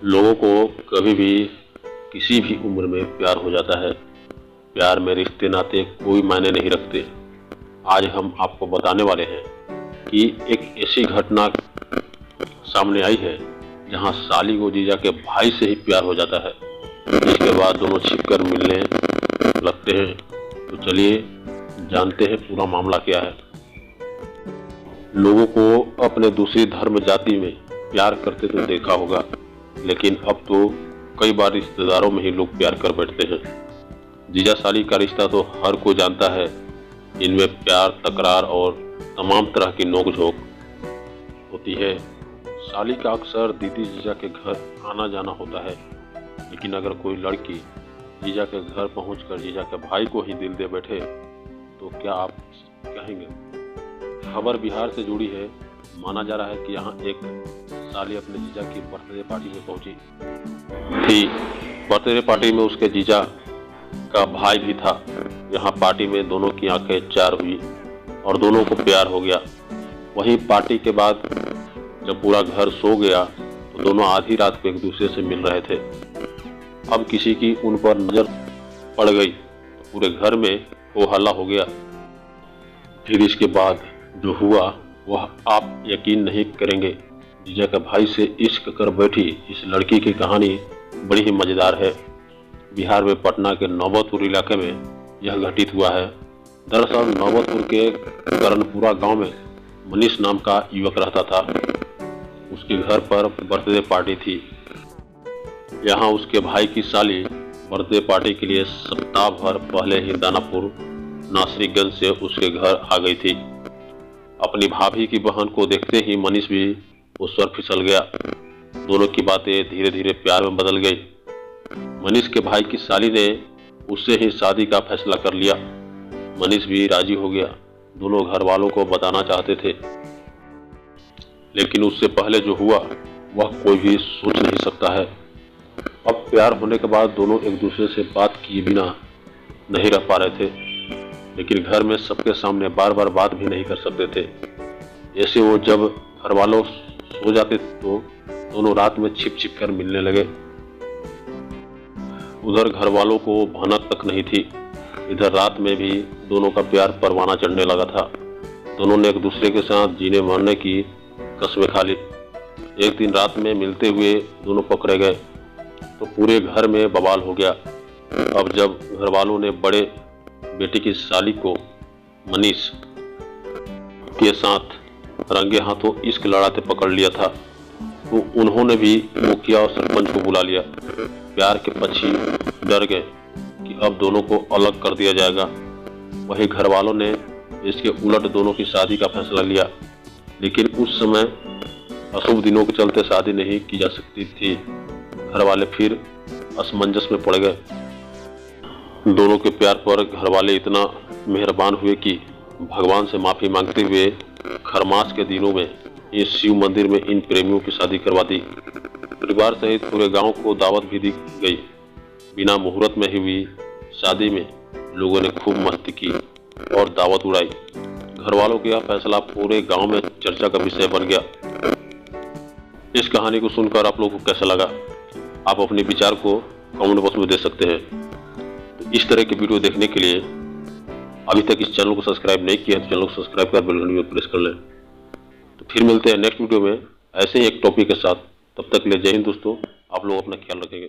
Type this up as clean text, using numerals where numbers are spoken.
लोगों को कभी भी किसी भी उम्र में प्यार हो जाता है। प्यार में रिश्ते नाते कोई मायने नहीं रखते। आज हम आपको बताने वाले हैं कि एक ऐसी घटना सामने आई है जहां साली को जीजा के भाई से ही प्यार हो जाता है। इसके बाद दोनों छिपकर मिलने लगते हैं। तो चलिए जानते हैं पूरा मामला क्या है। लोगों को अपने दूसरी धर्म जाति में प्यार करते तो देखा होगा, लेकिन अब तो कई बार रिश्तेदारों में ही लोग प्यार कर बैठते हैं। जीजा साली का रिश्ता तो हर कोई जानता है। इनमें प्यार, तकरार और तमाम तरह की नोक-झोंक होती है। साली का अक्सर दीदी जीजा के घर आना जाना होता है, लेकिन अगर कोई लड़की जीजा के घर पहुंचकर जीजा के भाई को ही दिल दे बैठे तो क्या आप कहेंगे? खबर बिहार से जुड़ी है। माना जा रहा है कि यहाँ एक साली अपने जीजा की बर्थडे पार्टी में पहुंची थी। बर्थडे पार्टी में उसके जीजा का भाई भी था। यहाँ पार्टी में दोनों की आंखें चार हुई और दोनों को प्यार हो गया। वहीं पार्टी के बाद जब पूरा घर सो गया तो दोनों आधी रात को एक दूसरे से मिल रहे थे। अब किसी की उन पर नजर पड़ गई तो पूरे घर में हो हल्ला हो गया। फिर इसके बाद जो हुआ वह आप यकीन नहीं करेंगे। जीजा के भाई से इश्क कर बैठी इस लड़की की कहानी बड़ी ही मजेदार है। बिहार में पटना के नौबतपुर इलाके में यह घटित हुआ है। दरअसल नौबतपुर के करनपुरा गांव में मनीष नाम का युवक रहता था। उसके घर पर बर्थडे पार्टी थी। यहाँ उसके भाई की साली बर्थडे पार्टी के लिए सप्ताह भर पहले ही दानापुर नासरीगंज से उसके घर आ गई थी। अपनी भाभी की बहन को देखते ही मनीष भी उस पर फिसल गया। दोनों की बातें धीरे धीरे प्यार में बदल गई। मनीष के भाई की साली ने उससे ही शादी का फैसला कर लिया। मनीष भी राजी हो गया। दोनों घर वालों को बताना चाहते थे, लेकिन उससे पहले जो हुआ वह कोई भी सोच नहीं सकता है। अब प्यार होने के बाद दोनों एक दूसरे से बात किए बिना नहीं रह पा रहे थे, लेकिन घर में सबके सामने बार बार बात भी नहीं कर सकते थे। ऐसे वो जब घर वालों सो जाते तो दोनों रात में छिप छिप कर मिलने लगे। उधर घर वालों को भनक तक नहीं थी। इधर रात में भी दोनों का प्यार परवाना चढ़ने लगा था। दोनों ने एक दूसरे के साथ जीने मरने की कसमें खा ली। एक दिन रात में मिलते हुए दोनों पकड़े गए तो पूरे घर में बवाल हो गया। अब जब घर वालों ने बड़े बेटी की साली को मनीष के साथ रंगे हाथों इश्क लड़ाते पकड़ लिया था, तो उन्होंने भी मुखिया और सरपंच को बुला लिया। प्यार के पक्षी डर गए कि अब दोनों को अलग कर दिया जाएगा। वही घर वालों ने इसके उलट दोनों की शादी का फैसला लिया, लेकिन उस समय अशुभ दिनों के चलते शादी नहीं की जा सकती थी। घर वाले फिर असमंजस में पड़ गए। दोनों के प्यार पर घर वाले इतना मेहरबान हुए कि भगवान से माफी मांगते हुए खरमास के दिनों में इस शिव मंदिर में इन प्रेमियों की शादी करवा दी। परिवार सहित पूरे गांव को दावत भी दी गई। बिना मुहूर्त में ही हुई शादी में लोगों ने खूब मस्ती की और दावत उड़ाई। घर वालों का यह फैसला पूरे गांव में चर्चा का विषय बन गया। इस कहानी को सुनकर आप लोगों को कैसा लगा? आप अपने विचार को कमेंट बॉक्स में दे सकते हैं। तो इस तरह की वीडियो देखने के लिए अभी तक इस चैनल को सब्सक्राइब नहीं किया है तो चैनल को सब्सक्राइब कर बेल घंटी में प्रेस कर लें। तो फिर मिलते हैं नेक्स्ट वीडियो में ऐसे ही एक टॉपिक के साथ। तब तक के लिए जय हिंद दोस्तों। आप लोग अपना ख्याल रखेंगे।